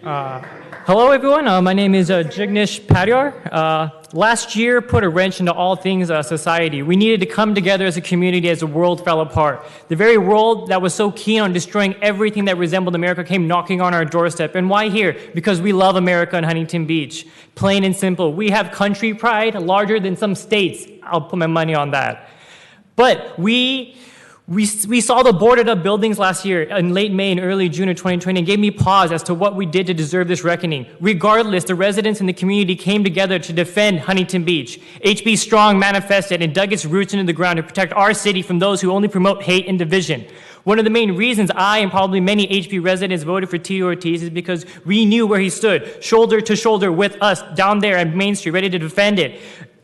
Hello, everyone. My name is Jignesh Padhiar. Last year put a wrench into all things society. We needed to come together as a community as the world fell apart. The very world that was so keen on destroying everything that resembled America came knocking on our doorstep. And why here? Because we love America and Huntington Beach. Plain and simple. We have country pride larger than some states. I'll put my money on that. But we saw the boarded up buildings last year in late May and early June of 2020 and gave me pause as to what we did to deserve this reckoning. Regardless, the residents in the community came together to defend Huntington Beach. HB Strong manifested and dug its roots into the ground to protect our city from those who only promote hate and division. One of the main reasons I and probably many HB residents voted for T. Ortiz is because we knew where he stood, shoulder to shoulder with us down there at Main Street, ready to defend it.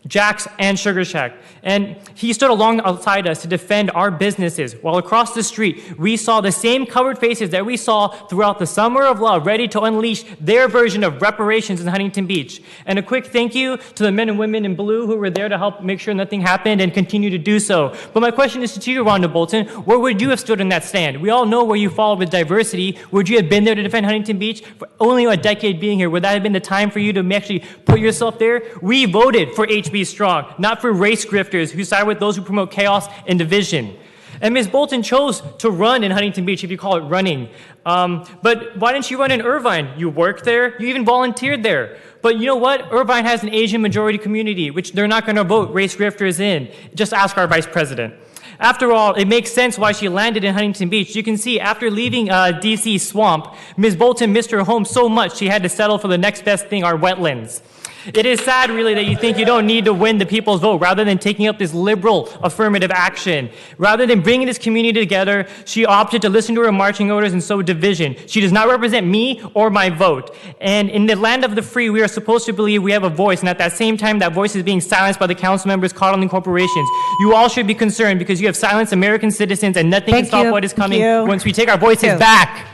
Jack's and Sugar Shack. And he stood alongside us to defend our businesses, while across the street, we saw the same covered faces that we saw throughout the summer of love, ready to unleash their version of reparations in Huntington Beach. And a quick thank you to the men and women in blue who were there to help make sure nothing happened and continue to do so. But my question is to you, Rhonda Bolton, where would you have stood in that stand? We all know where you fall with diversity. Would you have been there to defend Huntington Beach? For only a decade being here, would that have been the time for you to actually put yourself there? We voted for HB Strong, not for race grifters who side with those who promote chaos and division. And Ms. Bolton chose to run in Huntington Beach, if you call it running. But why didn't you run in Irvine? You worked there, you even volunteered there. But you know what? Irvine has an Asian majority community, which they're not going to vote race grifters in. Just ask our vice president. After all, it makes sense why she landed in Huntington Beach. You can see after leaving D.C. swamp, Ms. Bolton missed her home so much she had to settle for the next best thing, our wetlands. It is sad, really, that you think you don't need to win the people's vote rather than taking up this liberal affirmative action. Rather than bringing this community together, she opted to listen to her marching orders and sow division. She does not represent me or my vote. And in the land of the free, we are supposed to believe we have a voice, and at that same time, that voice is being silenced by the council members coddling corporations. You all should be concerned because you have silenced American citizens, and nothing can stop what is coming once we take our voices back.